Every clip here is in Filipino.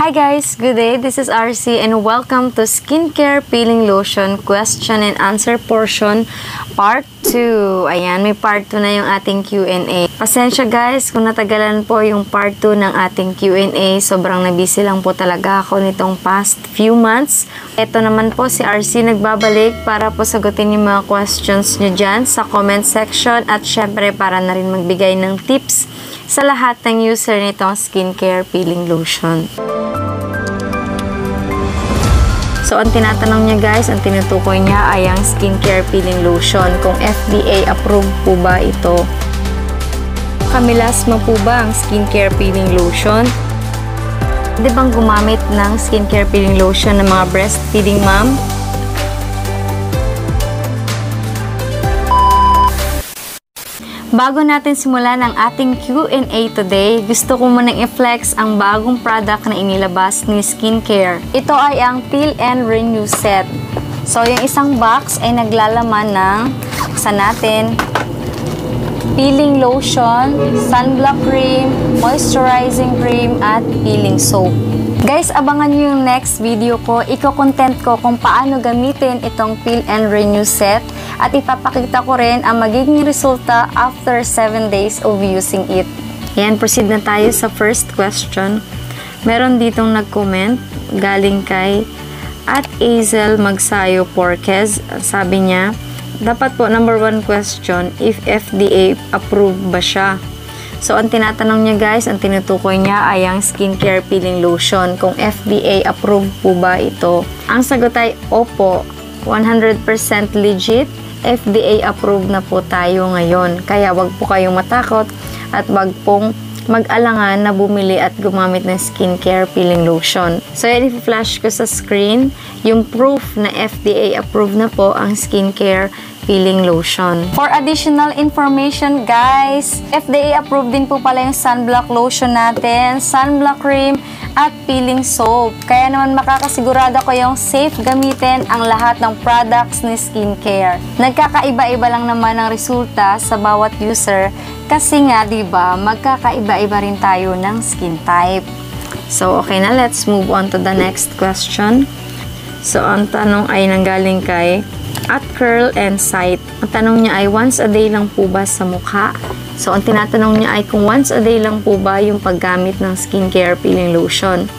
Hi guys! Good day! This is RC and welcome to Skincare Peeling Lotion Question and Answer portion Part 2. Ayan, may Part 2 na yung ating Q&A. Pasensya guys kung natagalan po yung Part 2 ng ating Q&A. Sobrang nabisi lang po talaga ako nitong past few months. Ito naman po si RC nagbabalik para po sagutin yung mga questions nyo dyan sa comment section at syempre para na rin magbigay ng tips sa lahat ng user nitong Skincare Peeling Lotion. So, ang tinatanong niya guys, ang tinutukoy niya ay ang skincare peeling lotion. Kung FDA approved po ba ito? Kamilas mo po ba ang skincare peeling lotion? Di bang gumamit ng skincare peeling lotion ng mga breastfeeding mom? Bago natin simulan ang ating Q&A today, gusto ko munang i-flex ang bagong product na inilabas ni Skincare. Ito ay ang Peel and Renew Set. So, yung isang box ay naglalaman ng natin, peeling lotion, sunblock cream, moisturizing cream, at peeling soap. Guys, abangan nyo yung next video ko. Iko-content ko kung paano gamitin itong Peel and Renew Set at ipapakita ko rin ang magiging resulta after 7 days of using it. Yan, proceed na tayo sa first question. Meron ditong nag-comment galing kay @Azel Magsayo Porquez. Sabi niya, dapat po number 1 question, if FDA approved ba siya? So, ang tinatanong niya guys, ang tinutukoy niya ay ang skincare peeling lotion. Kung FDA approved po ba ito? Ang sagot ay opo, 100% legit. FDA approved na po tayo ngayon. Kaya wag po kayong matakot at wag pong mag-alangan na bumili at gumamit ng skincare peeling lotion. So, yan, i-flash ko sa screen yung proof na FDA approved na po ang skincare peeling lotion. For additional information guys, FDA approved din po pala yung sunblock lotion natin, sunblock cream, at peeling soap. Kaya naman makakasigurado ko yung safe gamitin ang lahat ng products ni Skincare. Nagkakaiba-iba lang naman ang resulta sa bawat user kasi nga 'di ba, magkakaiba-iba rin tayo ng skin type. So okay na, let's move on to the next question. So ang tanong ay nanggaling kay @Curl&Sight. Ang tanong niya ay once a day lang po ba sa mukha? So, ang tinatanong niya ay kung once a day lang po ba yung paggamit ng skincare peeling lotion.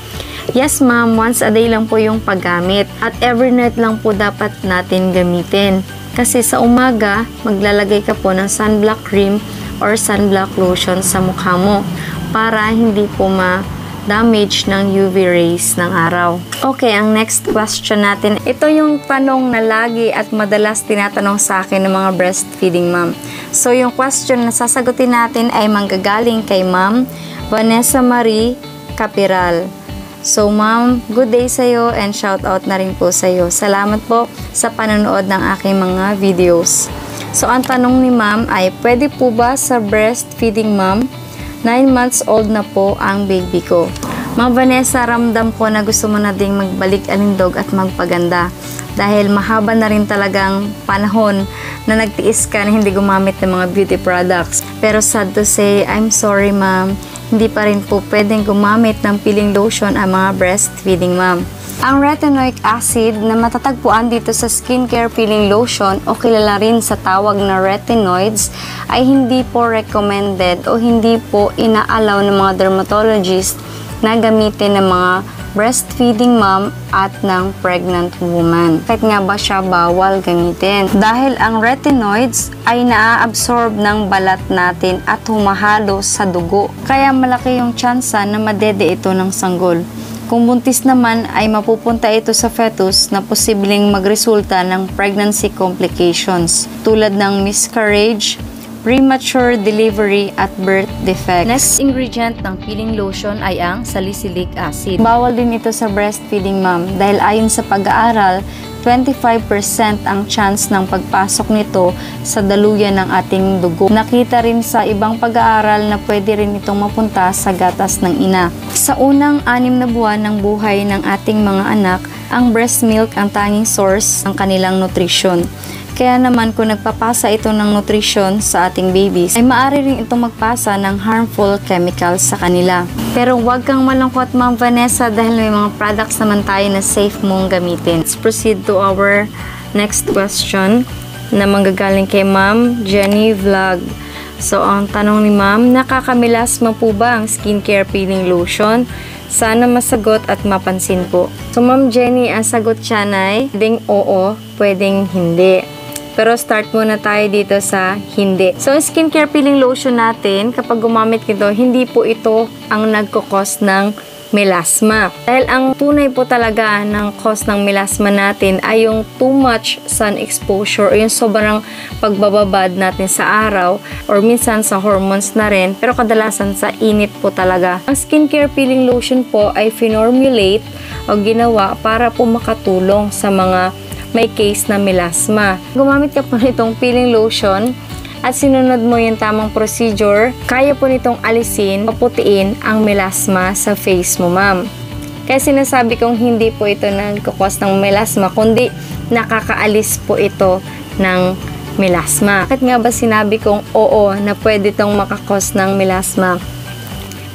Yes ma'am, once a day lang po yung paggamit. At every night lang po dapat natin gamitin. Kasi sa umaga, maglalagay ka po ng sunblock cream or sunblock lotion sa mukha mo para hindi po damage ng UV rays ng araw. Okay, ang next question natin. Ito yung tanong na lagi at madalas tinatanong sa akin ng mga breastfeeding mom. So, yung question na sasagutin natin ay manggagaling kay Ma'am Vanessa Marie Capiral. So, Ma'am, good day sa'yo and shout out na rin po sa'yo. Salamat po sa panonood ng aking mga videos. So, ang tanong ni Ma'am ay, pwede po ba sa breastfeeding mom? 9 months old na po ang baby ko. Ma'am Vanessa, ramdam ko na gusto mo na ding magbalik alindog at magpaganda. Dahil mahaba na rin talagang panahon na nagtiis ka na hindi gumamit ng mga beauty products. Pero sad to say, I'm sorry ma'am, hindi pa rin po pwedeng gumamit ng peeling lotion ang mga breastfeeding ma'am. Ang retinoic acid na matatagpuan dito sa skincare peeling lotion o kilala rin sa tawag na retinoids ay hindi po recommended o hindi po inaalaw ng mga dermatologist na gamitin ng mga breastfeeding mom at ng pregnant woman. Kahit nga ba siya bawal gamitin? Dahil ang retinoids ay naa-absorb ng balat natin at humahalo sa dugo. Kaya malaki yung tsansa na madede ito ng sanggol. Kung buntis naman ay mapupunta ito sa fetus na posibleng magresulta ng pregnancy complications tulad ng miscarriage, premature delivery at birth defects. Next ingredient ng peeling lotion ay ang salicylic acid. Bawal din ito sa breastfeeding mom dahil ayon sa pag-aaral, 25% ang chance ng pagpasok nito sa daluyan ng ating dugo. Nakita rin sa ibang pag-aaral na pwede rin itong mapunta sa gatas ng ina. Sa unang 6 na buwan ng buhay ng ating mga anak, ang breast milk ang tanging source ng kanilang nutrisyon. Kaya naman kung nagpapasa ito ng nutrition sa ating babies, ay maaari rin itong magpasa ng harmful chemicals sa kanila. Pero huwag kang malungkot, Ma'am Vanessa, dahil may mga products naman tayo na safe mong gamitin. Let's proceed to our next question na manggagaling kay Ma'am Jenny Vlog. So, ang tanong ni Ma'am, nakakamilasma po ba ang skincare peeling lotion? Sana masagot at mapansin po. So, Ma'am Jenny, ang sagot siya ay pwedeng oo, pwedeng hindi. Pero start muna tayo dito sa hindi. So, ang skincare peeling lotion natin, kapag gumamit nito, hindi po ito ang nagkukos ng melasma. Dahil ang tunay po talaga ng cause ng melasma natin ay yung too much sun exposure o yung sobrang pagbababad natin sa araw or minsan sa hormones na rin, pero kadalasan sa init po talaga. Ang skincare peeling lotion po ay finormulate o ginawa para po makatulong sa mga may case na melasma. Gumamit ka po nitong peeling lotion at sinunod mo yung tamang procedure, kaya po nitong alisin, paputiin ang melasma sa face mo, ma'am. Kaya sinasabi kong hindi po ito nagkukos ng melasma, kundi nakakaalis po ito ng melasma. Bakit nga ba sinabi kong oo na pwede itong makakos ng melasma?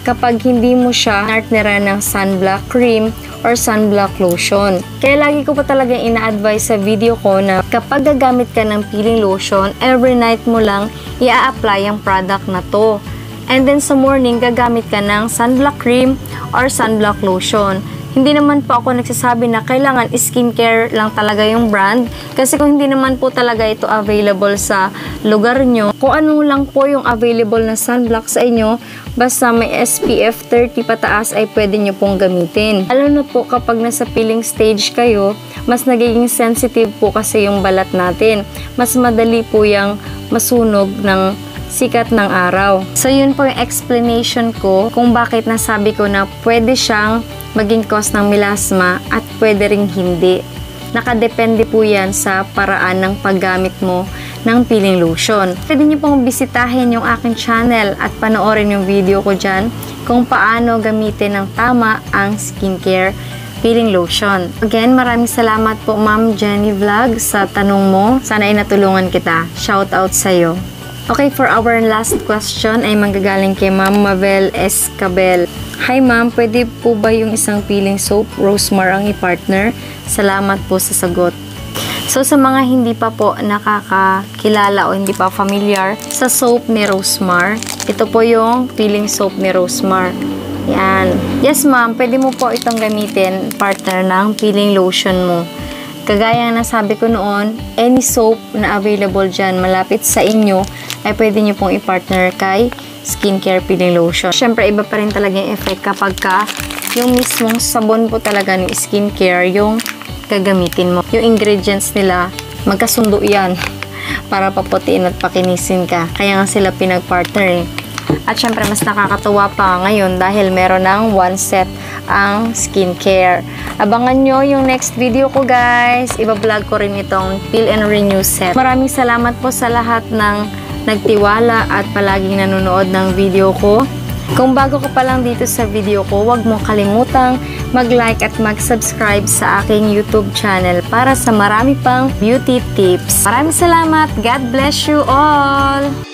Kapag hindi mo siya partneran ng sunblock cream or sunblock lotion. Kaya lagi ko pa talaga ina-advise sa video ko na kapag gagamit ka ng peeling lotion, every night mo lang i-apply ang product na to. And then sa morning, gagamit ka ng sunblock cream or sunblock lotion. Hindi naman po ako nagsasabi na kailangan skincare lang talaga yung brand. Kasi kung hindi naman po talaga ito available sa lugar nyo, kung ano lang po yung available na sunblock sa inyo, basta may SPF 30 pataas ay pwede nyo pong gamitin. Lalo na po kapag nasa peeling stage kayo, mas nagiging sensitive po kasi yung balat natin. Mas madali po yung masunog ng sikat ng araw. So yun po yung explanation ko kung bakit nasabi ko na pwede siyang maging cause ng melasma at pwede ring hindi. Nakadepende po yan sa paraan ng paggamit mo ng peeling lotion. Pwede niyo pong bisitahin yung aking channel at panoorin yung video ko dyan kung paano gamitin ng tama ang skincare peeling lotion. Again, maraming salamat po Ma'am Jenny Vlog sa tanong mo. Sana ay natulungan kita. Shout out sa'yo. Okay, for our last question ay manggagaling kay Ma'am Mabel Escabel. Hi ma'am, pwede po ba yung isang peeling soap, Rosemar ang i-partner? Salamat po sa sagot. So sa mga hindi pa po nakakakilala o hindi pa familiar sa soap ni Rosemar, ito po yung peeling soap ni Rosemar. Yan. Yes ma'am, pwede mo po itong gamitin, partner ng peeling lotion mo. Kagaya na sabi ko noon, any soap na available dyan malapit sa inyo ay pwede nyo pong i-partner kay skincare peeling lotion. Siyempre, iba pa rin talaga yung effect kapag yung mismong sabon po talaga ng skincare yung gagamitin mo. Yung ingredients nila, magkasundo yan para paputiin at pakinisin ka. Kaya nga sila pinag-partner eh. At syempre, mas nakakatuwa pa ngayon dahil meron ng one set ang skincare. Abangan nyo yung next video ko guys. Iba-vlog ko rin itong Peel and Renew set. Maraming salamat po sa lahat ng nagtiwala at palaging nanonood ng video ko. Kung bago ka pa lang dito sa video ko, huwag mong kalimutang mag-like at mag-subscribe sa aking YouTube channel para sa marami pang beauty tips. Maraming salamat. God bless you all!